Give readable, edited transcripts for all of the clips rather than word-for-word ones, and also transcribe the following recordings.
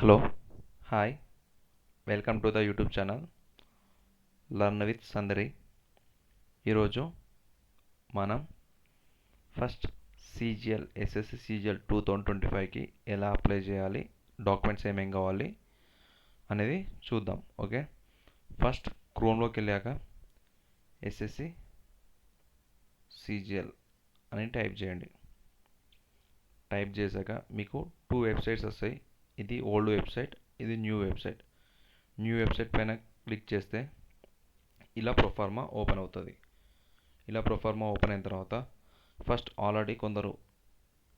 Hello hi welcome to the YouTube channel learn with Sandari. ఈరోజు మనం first SSC CGL 2025కి ఎలా apply చేయాలి, documents ఏమేం కావాలి అనేది చూద్దాం. ఓకే, ఫస్ట్ క్రోమ్లోకి వెళ్ళాక ఎస్ఎస్సి సీజిఎల్ అని టైప్ చేయండి. టైప్ చేశాక మీకు 2 వెబ్సైట్స్ వస్తాయి. ఇది ఓల్డ్ వెబ్సైట్, ఇది న్యూ వెబ్సైట్. న్యూ వెబ్సైట్ పైన క్లిక్ చేస్తే ఇలా ప్రొఫార్మా ఓపెన్ అవుతుంది. ఇలా ప్రొఫార్మా ఓపెన్ అయిన తర్వాత ఫస్ట్ ఆల్రెడీ కొందరు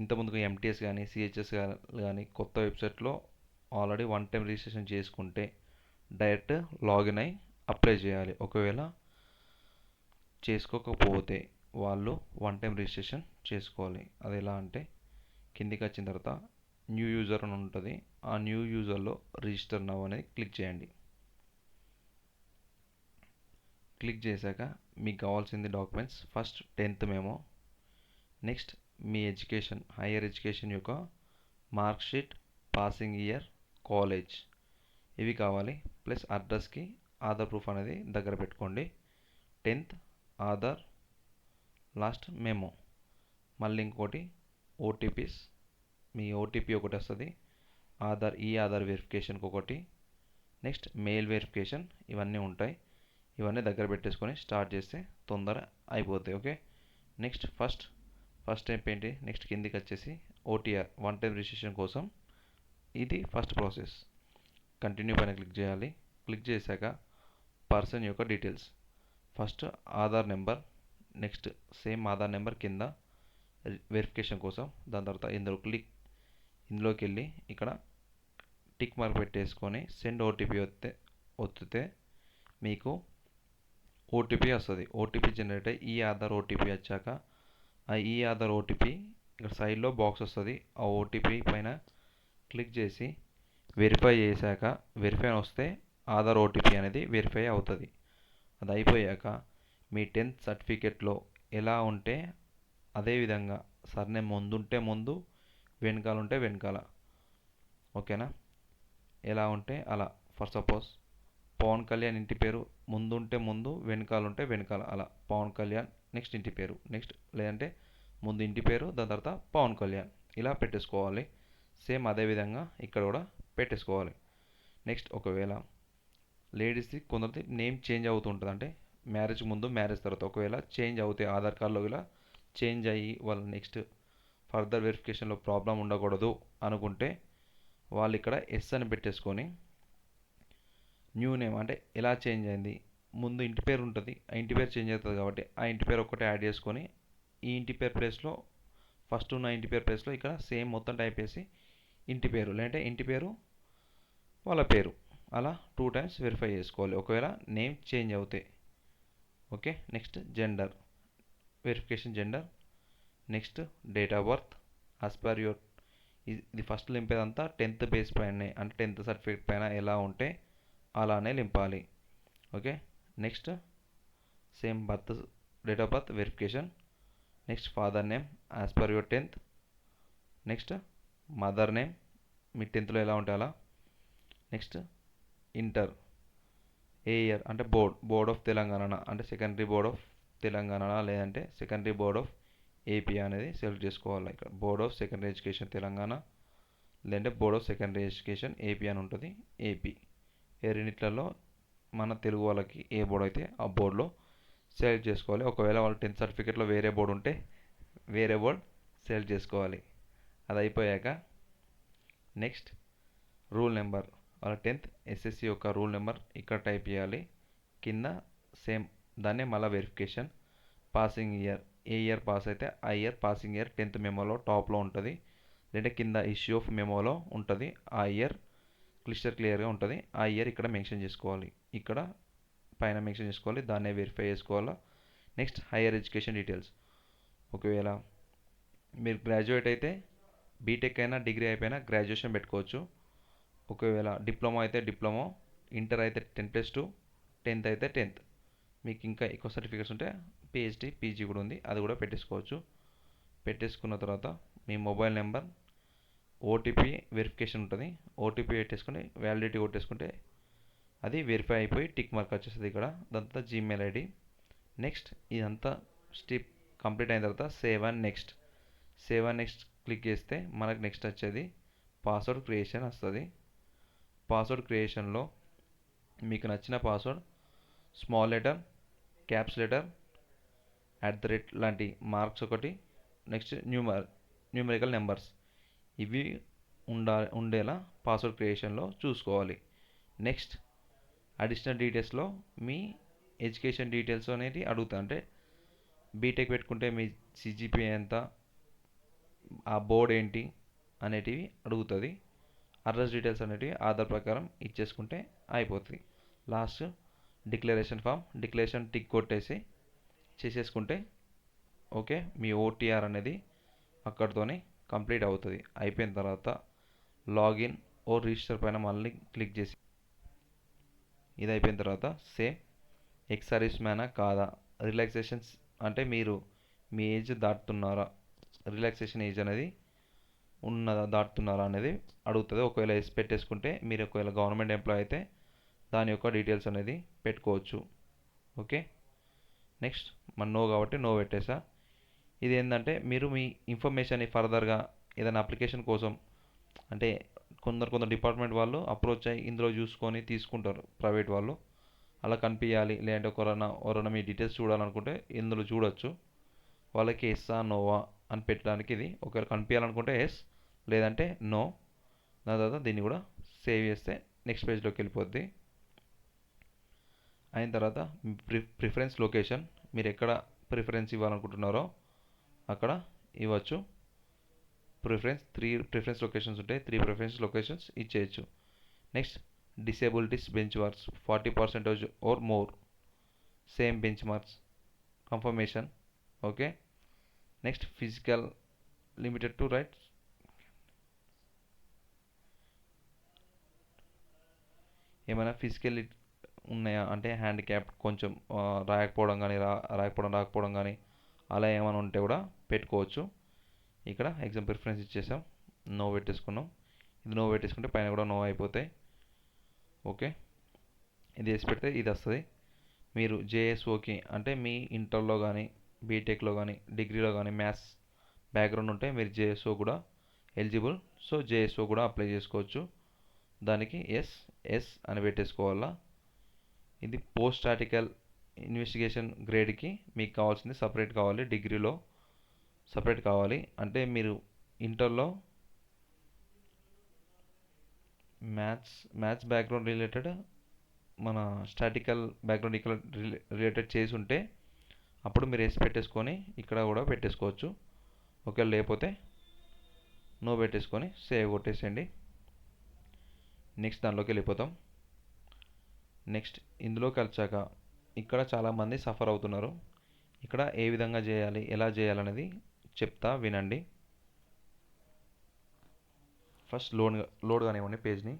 ఇంతకుముందుకు ఎంటీఎస్ కానీ సిహెచ్ఎస్ కానీ కొత్త వెబ్సైట్లో ఆల్రెడీ 1 టైం రిజిస్ట్రేషన్ చేసుకుంటే డైరెక్ట్ లాగిన్ అయి అప్లై చేయాలి. ఒకవేళ చేసుకోకపోతే వాళ్ళు 1 టైం రిజిస్ట్రేషన్ చేసుకోవాలి. అది ఎలా అంటే కిందికి వచ్చిన తర్వాత న్యూ యూజర్ అని ఉంటుంది. ఆ న్యూ యూజర్లో రిజిస్టర్ నవ్ అనేది క్లిక్ చేయండి. క్లిక్ చేశాక మీకు కావాల్సింది documents first 10th memo, next మీ హైయర్ ఎడ్యుకేషన్ యొక్క mark sheet, passing year, college ఇవి కావాలి. ప్లస్ అడ్రస్కి ఆధార్ ప్రూఫ్ అనేది దగ్గర పెట్టుకోండి. 10th ఆధార్, లాస్ట్ మెమో, మళ్ళీ ఇంకోటి ఓటీపీస్. మీ ఓటీపీ ఒకటి వస్తుంది, ఆధార్ వెరిఫికేషన్కి ఒకటి, నెక్స్ట్ మెయిల్ వెరిఫికేషన్, ఇవన్నీ ఉంటాయి. ఇవన్నీ దగ్గర పెట్టేసుకొని స్టార్ట్ చేస్తే తొందర అయిపోతాయి. ఓకే, నెక్స్ట్ ఫస్ట్ స్టెప్ ఏంటి, నెక్స్ట్ కిందికి వచ్చేసి ఓటీఆర్ 1 టైం రిజిస్ట్రేషన్ కోసం ఇది ఫస్ట్ ప్రాసెస్. కంటిన్యూ పైన క్లిక్ చేయాలి. క్లిక్ చేశాక పర్సన్ యొక్క details, first Aadhaar number, next same Aadhaar number కింద వెరిఫికేషన్ కోసం. దాని తర్వాత ఇందులోకి వెళ్ళి ఇక్కడ టిక్ మార్క్ పెట్టేసుకొని సెండ్ ఓటీపీ ఒత్తితే మీకు ఓటీపీ వస్తుంది. ఓటీపీ జనరేట్ అయ్యి ఈ ఆధార్ ఓటీపీ వచ్చాక ఆ ఈ ఆధార్ ఓటీపీ ఇక్కడ సైడ్లో బాక్స్ వస్తుంది. ఆ ఓటీపీ పైన క్లిక్ చేసి వెరిఫై చేశాక వెరిఫై వస్తే ఆధార్ ఓటీపీ అనేది వెరిఫై అవుతుంది. అది అయిపోయాక మీ 10th సర్టిఫికేట్లో ఎలా ఉంటే అదేవిధంగా సర్నేమ్ ముందుంటే ముందు, వెనకాల ఉంటే వెనకాల. ఓకేనా, ఎలా ఉంటే అలా. ఫర్ సపోజ్ పవన్ కళ్యాణ్ ఇంటి పేరు ముందు ఉంటే ముందు, వెనకాల ఉంటే వెనకాల, అలా పవన్ కళ్యాణ్ నెక్స్ట్ ఇంటి పేరు, నెక్స్ట్ లేదంటే ముందు ఇంటి పేరు దాని తర్వాత పవన్ కళ్యాణ్, ఇలా పెట్టేసుకోవాలి. సేమ్ అదేవిధంగా ఇక్కడ కూడా పెట్టేసుకోవాలి. నెక్స్ట్ ఒకవేళ లేడీస్ది కొందరిది నేమ్ చేంజ్ అవుతుంటుంది, అంటే మ్యారేజ్ ముందు మ్యారేజ్ తర్వాత ఒకవేళ చేంజ్ అవుతాయి ఆధార్ కార్డులో, ఇలా చేంజ్ అయ్యి వాళ్ళు నెక్స్ట్ ఫర్దర్ వెరిఫికేషన్లో ప్రాబ్లం ఉండకూడదు అనుకుంటే వాళ్ళు ఇక్కడ ఎస్ అని పెట్టేసుకొని న్యూ నేమ్ అంటే ఎలా చేంజ్ అయింది, ముందు ఇంటి పేరు ఉంటుంది, ఆ ఇంటి పేరు చేంజ్ అవుతుంది కాబట్టి ఆ ఇంటి పేరు ఒక్కటే యాడ్ చేసుకొని ఈ ఇంటి పేరు ప్లేస్లో ఫస్ట్ ఉన్న ఇంటి పేరు ప్లేస్లో ఇక్కడ సేమ్ మొత్తం టైప్ చేసి ఇంటి పేరు లేదంటే ఇంటి పేరు వాళ్ళ పేరు అలా 2 టైమ్స్ వెరిఫై చేసుకోవాలి ఒకవేళ నేమ్ చేంజ్ అవుతాయి. Okay, next gender verification, gender, next date of birth as per your. ఇది ఫస్ట్ లింపేదంతా 10th బేస్ పైన, అంటే 10th సర్టిఫికేట్ పైన ఎలా ఉంటే అలానే లింపాలి. Okay, next same date of birth verification, next father name as per your 10th, next mother name మీ 10thలో ఎలా ఉంటే అలా, నెక్స్ట్ ఇంటర్ ఏ ఇయర్ అంటే బోర్డ్ ఆఫ్ తెలంగాణ అంటే సెకండరీ బోర్డ్ ఆఫ్ తెలంగాణ లేదంటే సెకండరీ బోర్డ్ ఆఫ్ ఏపీ అనేది సెలెక్ట్ చేసుకోవాలి. ఇక్కడ board of secondary education Telangana లేదంటే board of secondary education AP అని ఉంటుంది. ఏపీ ఏ రెండిట్లలో మన తెలుగు వాళ్ళకి ఏ బోర్డు అయితే ఆ బోర్డులో సెలెక్ట్ చేసుకోవాలి. ఒకవేళ వాళ్ళ 10th సర్టిఫికేట్లో వేరే బోర్డు ఉంటే వేరే బోర్డు సెలెక్ట్ చేసుకోవాలి. అది అయిపోయాక నెక్స్ట్ రూల్ నెంబర్, వాళ్ళ 10th ఎస్ఎస్సి యొక్క రూల్ నెంబర్ ఇక్కడ టైప్ చేయాలి. కింద సేమ్ దాన్నే మళ్ళీ వెరిఫికేషన్, పాసింగ్ ఇయర్, ఏ ఇయర్ పాస్ అయితే ఆ ఇయర్ పాసింగ్ ఇయర్ 10th మెమోలో టాప్లో ఉంటుంది, లేదంటే కింద ఇష్యూ ఆఫ్ మెమోలో ఉంటుంది. ఆ ఇయర్ క్లియర్గా ఉంటుంది. ఆ ఇయర్ ఇక్కడ మెన్షన్ చేసుకోవాలి, ఇక్కడ పైన మెన్షన్ చేసుకోవాలి, దాన్నే వెరిఫై చేసుకోవాలా. నెక్స్ట్ హైయర్ ఎడ్యుకేషన్ డీటెయిల్స్, ఒకవేళ మీరు గ్రాడ్యుయేట్ అయితే బీటెక్ అయినా డిగ్రీ అయిపోయినా గ్రాడ్యుయేషన్ పెట్టుకోవచ్చు. ఒకవేళ డిప్లొమా అయితే డిప్లొమా, ఇంటర్ అయితే 10+2, 10th అయితే 10th. మీకు ఇంకా ఎక్కువ సర్టిఫికేట్స్ ఉంటే పిహెచ్డి పీజీ కూడా ఉంది, అది కూడా పెట్టేసుకోవచ్చు. పెట్టేసుకున్న తర్వాత మీ మొబైల్ నెంబర్, ఓటీపీ వెరిఫికేషన్ ఉంటుంది. ఓటీపీ పెట్టేసుకొని వ్యాలిడిటీ కొట్టేసుకుంటే అది వెరిఫై అయిపోయి టిక్ మార్క్ వచ్చేస్తుంది ఇక్కడ. దాంతో జీమెయిల్ ఐడి. నెక్స్ట్ ఇదంతా స్టెప్ కంప్లీట్ అయిన తర్వాత save and next. Save and next click చేస్తే మనకు నెక్స్ట్ వచ్చేది పాస్వర్డ్ క్రియేషన్ వస్తుంది. పాస్వర్డ్ క్రియేషన్లో మీకు నచ్చిన password small letter, caps letter, @ లాంటి మార్క్స్ ఒకటి, నెక్స్ట్ న్యూమరికల్ నెంబర్స్ ఇవి ఉండేలా పాస్వర్డ్ క్రియేషన్లో చూసుకోవాలి. నెక్స్ట్ అడిషనల్ డీటెయిల్స్లో మీ ఎడ్యుకేషన్ డీటెయిల్స్ అనేది అడుగుతా. అంటే బీటెక్ పెట్టుకుంటే మీ సిజిపిఏ ఎంత, ఆ బోర్డ్ ఏంటి అనేటివి అడుగుతుంది. అడ్రస్ డీటెయిల్స్ అనేటివి ఆధార్ ప్రకారం ఇచ్చేసుకుంటే అయిపోతుంది. Last declaration form, declaration tick కొట్టేసి చేసేసుకుంటే ఓకే, మీ ఓటీఆర్ అనేది అక్కడితోనే కంప్లీట్ అవుతుంది. అయిపోయిన తర్వాత లాగిన్ ఓ రిజిస్టర్ పైన మళ్ళీ క్లిక్ చేసి ఇది అయిపోయిన తర్వాత సేమ్ ఎక్స్ సర్వీస్ మ్యానా కాదా, రిలాక్సేషన్స్ అంటే మీరు మీ ఏజ్ దాటుతున్నారా, రిలాక్సేషన్ ఏజ్ అనేది ఉన్నదా దాటుతున్నారా అనేది అడుగుతుంది. ఒకవేళ ఎస్ పెట్టేసుకుంటే మీరు ఒకవేళ గవర్నమెంట్ ఎంప్లాయ్ అయితే దాని యొక్క డీటెయిల్స్ అనేది పెట్టుకోవచ్చు. ఓకే, నెక్స్ట్ మన నో కాబట్టి నో పెట్టేసా. ఇది ఏంటంటే మీరు మీ ఇన్ఫర్మేషన్ని ఫర్దర్గా ఏదైనా అప్లికేషన్ కోసం అంటే కొందరు డిపార్ట్మెంట్ వాళ్ళు అప్రోచ్ అయ్యి ఇందులో చూసుకొని తీసుకుంటారు. ప్రైవేట్ వాళ్ళు అలా కనిపించాలి, లేదంటే ఎవరైనా మీ డీటెయిల్స్ చూడాలనుకుంటే ఇందులో చూడొచ్చు. వాళ్ళకి ఎస్సా నోవా అని పెట్టడానికి ఇది. ఒకవేళ కనిపించాలనుకుంటే ఎస్, లేదంటే నో. దాని తర్వాత దీన్ని కూడా సేవ్ చేస్తే నెక్స్ట్ పేజ్లోకి వెళ్ళిపోద్ది. అయిన తర్వాత ప్రిఫరెన్స్ లొకేషన్, మీరు ఎక్కడ ప్రిఫరెన్స్ ఇవ్వాలనుకుంటున్నారో అక్కడ ఇవ్వచ్చు. త్రీ ప్రిఫరెన్స్ లొకేషన్స్ ఉంటాయి. 3 ప్రిఫరెన్స్ లొకేషన్స్ ఇచ్చేయచ్చు. Next disabilities bench marks 40% or more, same bench marks confirmation. Okay, next physical limited to writes, ఏమైనా ఫిజికల్ ఉన్నాయా అంటే హ్యాండిక్యాప్ కొంచెం రాకపోవడం కానీ అలా ఏమైనా ఉంటే కూడా పెట్టుకోవచ్చు. ఇక్కడ ఎగ్జామ్ ప్రిఫరెన్స్ ఇచ్చేసాం, నో పెట్టేసుకున్నాం. ఇది నో పెట్టేసుకుంటే పైన కూడా నో అయిపోతాయి. ఓకే, ఇది వేసి పెడితే ఇది వస్తుంది. మీరు జేఎస్ఓకి అంటే మీ ఇంటర్లో కానీ బీటెక్లో కానీ డిగ్రీలో కానీ మ్యాథ్స్ బ్యాక్గ్రౌండ్ ఉంటే మీరు జేఎస్ఓ కూడా ఎలిజిబుల్. సో జేఎస్ఓ కూడా అప్లై చేసుకోవచ్చు. దానికి ఎస్ అని పెట్టేసుకోవాలా. ఇది పోస్ట్ స్టాటికల్ ఇన్వెస్టిగేషన్ గ్రేడ్కి మీకు కావాల్సింది సపరేట్ కావాలి, డిగ్రీలో సపరేట్ కావాలి. అంటే మీరు ఇంటర్లో మ్యాథ్స్ బ్యాక్గ్రౌండ్ రిలేటెడ్ మన స్టాటికల్ బ్యాక్గ్రౌండ్ ఇక్కడ రిలేటెడ్ చేసి ఉంటే అప్పుడు మీరు ఎస్ పెట్టేసుకొని ఇక్కడ కూడా పెట్టేసుకోవచ్చు. ఒకవేళ లేకపోతే నో పెట్టేసుకొని సేవ్ కొట్టేసేయండి. నెక్స్ట్ దానిలోకి వెళ్ళిపోతాం. నెక్స్ట్ ఇందులోకి వచ్చాక ఇక్కడ చాలామంది సఫర్ అవుతున్నారు. ఇక్కడ ఏ విధంగా చేయాలి, ఎలా చేయాలనేది చెప్తా వినండి. ఫస్ట్ లోడ్ కానివ్వండి పేజ్ని.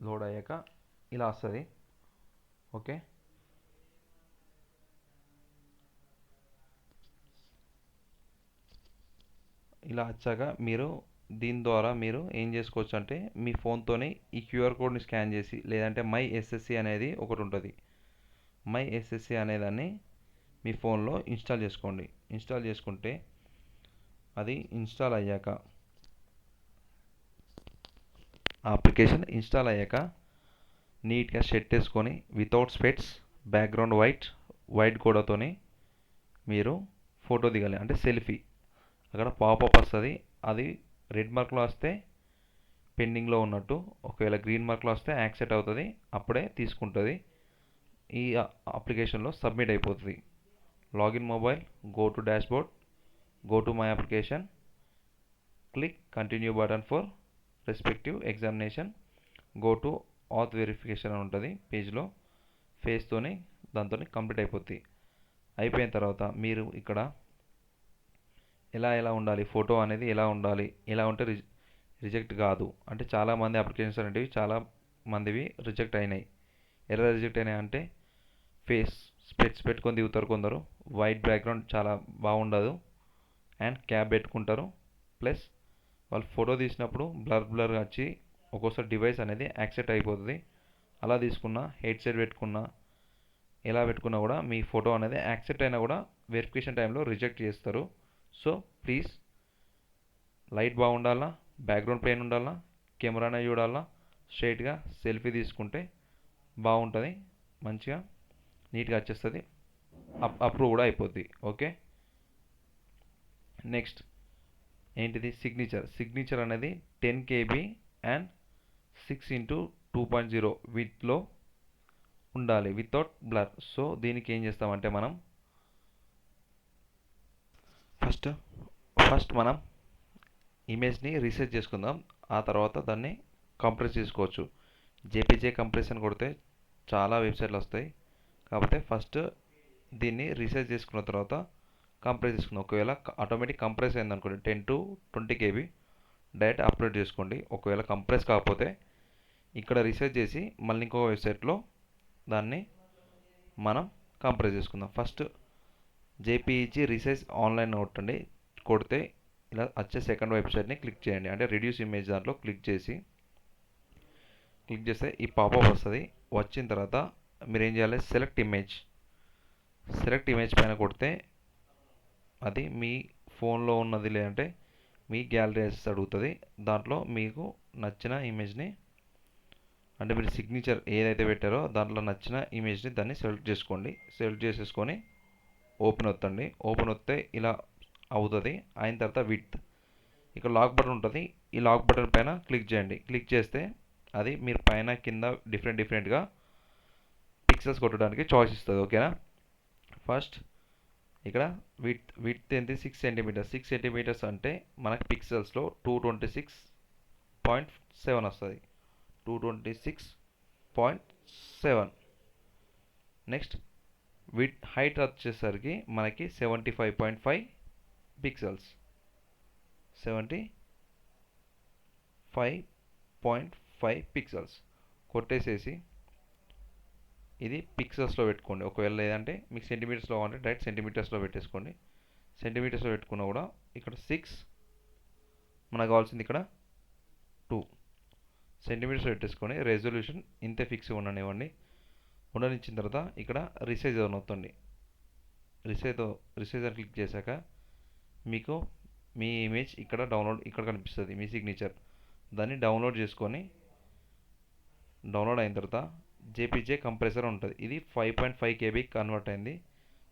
లోడ్ అయ్యాక ఇలా వస్తుంది. ఓకే, ఇలా వచ్చాక మీరు దీని ద్వారా మీరు ఏం చేసుకోవచ్చు అంటే మీ ఫోన్తోనే ఈ క్యూఆర్ కోడ్ని స్కాన్ చేసి, లేదంటే మై ఎస్ఎస్సి అనేది ఒకటి ఉంటుంది. మై ఎస్ఎస్సి అనేదాన్ని మీ ఫోన్లో ఇన్స్టాల్ చేసుకోండి. ఇన్స్టాల్ చేసుకుంటే అది ఇన్స్టాల్ అయ్యాక ఆ అప్లికేషన్ ఇన్స్టాల్ అయ్యాక నీట్గా సెట్ వేసుకొని వితౌట్ స్పెట్స్ బ్యాక్గ్రౌండ్ వైట్ గోడతోని మీరు ఫోటో దిగాలి, అంటే సెల్ఫీ. అక్కడ పాపప్ వస్తుంది. అది రెడ్ మార్క్లో వస్తే పెండింగ్లో ఉన్నట్టు, ఒకవేళ గ్రీన్ మార్క్లో వస్తే యాక్సెప్ట్ అవుతుంది, అప్పుడే తీసుకుంటుంది. ఈ అప్లికేషన్లో సబ్మిట్ అయిపోతుంది. Login mobile, go to dashboard, go to my application, click continue button for respective examination, go to auth verification అని ఉంటుంది పేజ్లో. ఫేస్తోని దాంతో కంప్లీట్ అయిపోద్ది. అయిపోయిన తర్వాత మీరు ఇక్కడ ఎలా ఉండాలి, ఫోటో అనేది ఎలా ఉండాలి, ఎలా ఉంటే రిజెక్ట్ కాదు అంటే చాలామంది అప్లికేషన్స్ అనేవి చాలా మందివి రిజెక్ట్ అయినాయి. ఎలా రిజెక్ట్ అయినాయి అంటే ఫేస్ స్పెట్స్ పెట్టుకొని దిగుతారు కొందరు, వైట్ బ్యాక్గ్రౌండ్ చాలా బాగుండదు అండ్ క్యాప్ పెట్టుకుంటారు, ప్లస్ వాళ్ళు ఫోటో తీసినప్పుడు బ్లర్గా వచ్చి ఒక్కోసారి డివైస్ అనేది యాక్సెప్ట్ అయిపోతుంది. అలా తీసుకున్న హెడ్సెట్ పెట్టుకున్న ఎలా పెట్టుకున్నా కూడా మీ ఫోటో అనేది యాక్సెప్ట్ అయినా కూడా వెరిఫికేషన్ టైంలో రిజెక్ట్ చేస్తారు. సో ప్లీజ్ లైట్ బాగుండాలా, బ్యాక్గ్రౌండ్ ప్లేన్ ఉండాలా, కెమెరానే చూడాలా, స్ట్రైట్గా సెల్ఫీ తీసుకుంటే బాగుంటుంది, మంచిగా నీట్గా వచ్చేస్తుంది, అప్రూవ్ కూడా అయిపోద్ది. ఓకే, నెక్స్ట్ ఏంటిది సిగ్నేచర్ అనేది 10 KB అండ్ 6x2.0 విత్లో ఉండాలి, వితౌట్ బ్లర్. సో దీనికి ఏం చేస్తామంటే మనం ఫస్ట్ మనం ఇమేజ్ని రీసెట్ చేసుకుందాం, ఆ తర్వాత దాన్ని కంప్రెస్ చేసుకోవచ్చు. జేపీజే కంప్రెషన్ కొడితే చాలా వెబ్సైట్లు వస్తాయి, కాకపోతే ఫస్ట్ దీన్ని రీసెట్ చేసుకున్న తర్వాత కంప్రెస్ చేసుకుందాం. ఒకవేళ ఆటోమేటిక్ కంప్రెస్ అయింది అనుకోండి 10 to 20 KB డైరెక్ట్ అప్లోడ్ చేసుకోండి. ఒకవేళ కంప్రెస్ కాకపోతే ఇక్కడ రీసెర్చ్ చేసి మళ్ళీ ఇంకో వెబ్సైట్లో దాన్ని మనం కంప్రెస్ చేసుకుందాం. ఫస్ట్ జేపీఈజీ రీసెర్చ్ ఆన్లైన్ కొడితే ఇలా వచ్చే సెకండ్ వెబ్సైట్ని క్లిక్ చేయండి, అంటే రిడ్యూస్ ఇమేజ్ దాంట్లో క్లిక్ చేస్తే ఈ పాపప్ వస్తుంది. వచ్చిన తర్వాత మీరు ఏం చేయాలి, సెలెక్ట్ ఇమేజ్ పైన కొడితే అది మీ ఫోన్లో ఉన్నది లేదంటే మీ గ్యాలరీ అడుగుతుంది. దాంట్లో మీకు నచ్చిన ఇమేజ్ని అంటే మీరు సిగ్నేచర్ ఏదైతే పెట్టారో దాంట్లో నచ్చిన ఇమేజ్ని దాన్ని సెలెక్ట్ చేసేసుకొని ఓపెన్ వత్తండి. ఓపెన్ వస్తే ఇలా అవుతుంది. అయిన తర్వాత ఇక్కడ లాక్ బటన్ ఉంటుంది, ఈ లాక్ బటన్ పైన క్లిక్ చేయండి. క్లిక్ చేస్తే అది మీరు పైన కింద డిఫరెంట్గా పిక్సెల్స్ కొట్టడానికి చాయిస్ ఇస్తుంది. ఓకేనా, ఫస్ట్ ఇక్కడ విడ్త్ ఏంటి 6 సెంటీమీటర్స్ అంటే మనకి పిక్సెల్స్లో 226.7 వస్తుంది, 226.7. నెక్స్ట్ హైట్ వచ్చేసరికి మనకి 75.5 పిక్సెల్స్, 75.5 పిక్సెల్స్ కొట్టేసేసి ఇది పిక్సెల్స్లో పెట్టుకోండి. ఒకవేళ లేదంటే మీకు సెంటీమీటర్స్లో కావాలంటే డైరెక్ట్ సెంటీమీటర్స్లో పెట్టేసుకోండి. సెంటీమీటర్స్లో పెట్టుకున్నా కూడా ఇక్కడ 6 మనకు కావాల్సింది, ఇక్కడ 2 సెంటీమీటర్స్ పెట్టేసుకొని రెజల్యూషన్ ఇంతే ఫిక్స్ ఉండనివ్వండి. ఉండనిచ్చిన తర్వాత ఇక్కడ రిసైజ్ అని వస్తుంది. రిసైజ్ అని క్లిక్ చేశాక మీకు మీ ఇమేజ్ ఇక్కడ కనిపిస్తుంది, మీ సిగ్నేచర్. దాన్ని డౌన్లోడ్ అయిన తర్వాత జేపీజే కంప్రెసర్ ఉంటుంది. ఇది 5.5 KB కన్వర్ట్ అయింది.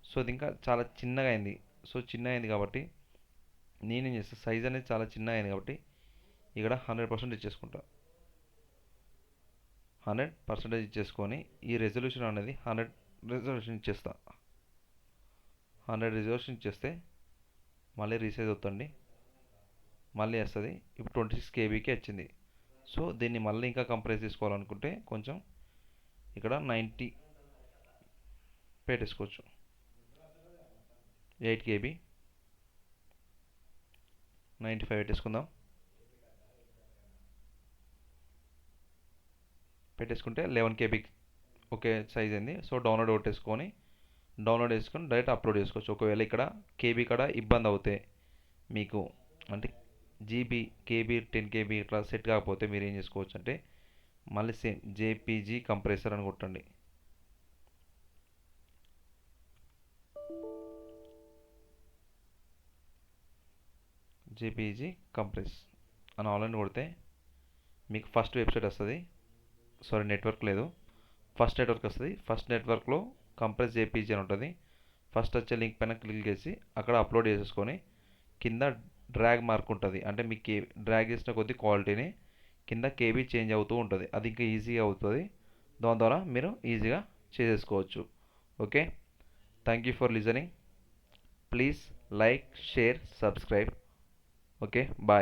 సో ఇది ఇంకా చాలా చిన్నగా అయింది. కాబట్టి నేనేం చేస్తాను, సైజ్ అనేది చాలా చిన్నగా అయింది కాబట్టి ఇక్కడ 100% ఇచ్చేసుకుంటా. 100% ఇచ్చేసుకొని ఈ రెజల్యూషన్ అనేది 100 రెజల్యూషన్ ఇచ్చేస్తా. 100 రెజల్యూషన్ ఇచ్చేస్తే మళ్ళీ రీసైజ్ అవుతుంది, మళ్ళీ వస్తుంది. ఇప్పుడు 26 KBకి వచ్చింది. సో దీన్ని మళ్ళీ ఇంకా కంప్రెస్ చేసుకోవాలనుకుంటే కొంచెం ఇక్కడ 90 పెట్టేసుకోవచ్చు. 8 KB 95 పెట్టేసుకుందాం. పెట్టేసుకుంటే 11 KB ఓకే సైజ్ అయింది. సో డౌన్లోడ్ చేసుకొని డైరెక్ట్ అప్లోడ్ చేసుకోవచ్చు. ఒకవేళ ఇక్కడ కేబీ కూడా ఇబ్బంది అవుతే మీకు అంటే కేబీ 10 KB ఇట్లా సెట్ కాకపోతే మీరు ఏం చేసుకోవచ్చు అంటే మళ్ళీ సేమ్ జేపీజీ కంప్రెసర్ అని కొట్టండి. జేపీజీ కంప్రెస్ అని ఆన్లైన్ కొడితే మీకు ఫస్ట్ వెబ్సైట్ వస్తుంది. నెట్వర్క్ లేదు, ఫస్ట్ నెట్వర్క్ వస్తుంది. ఫస్ట్ నెట్వర్క్లో కంప్రెస్ జేపీజీ అని ఉంటుంది. ఫస్ట్ వచ్చే లింక్ పైన క్లిక్ చేసి అక్కడ అప్లోడ్ చేసేసుకొని కింద డ్రాగ్ మార్క్ ఉంటుంది, అంటే మీకు డ్రాగ్ చేసిన కొద్ది క్వాలిటీని కింద కేబీ చేంజ్ అవుతూ ఉంటుంది. అది ఇంకా ఈజీగా అవుతుంది, దాని ద్వారా మీరు ఈజీగా చేసేసుకోవచ్చు. Okay, thank you for listening. Please like, share, subscribe. Okay, bye.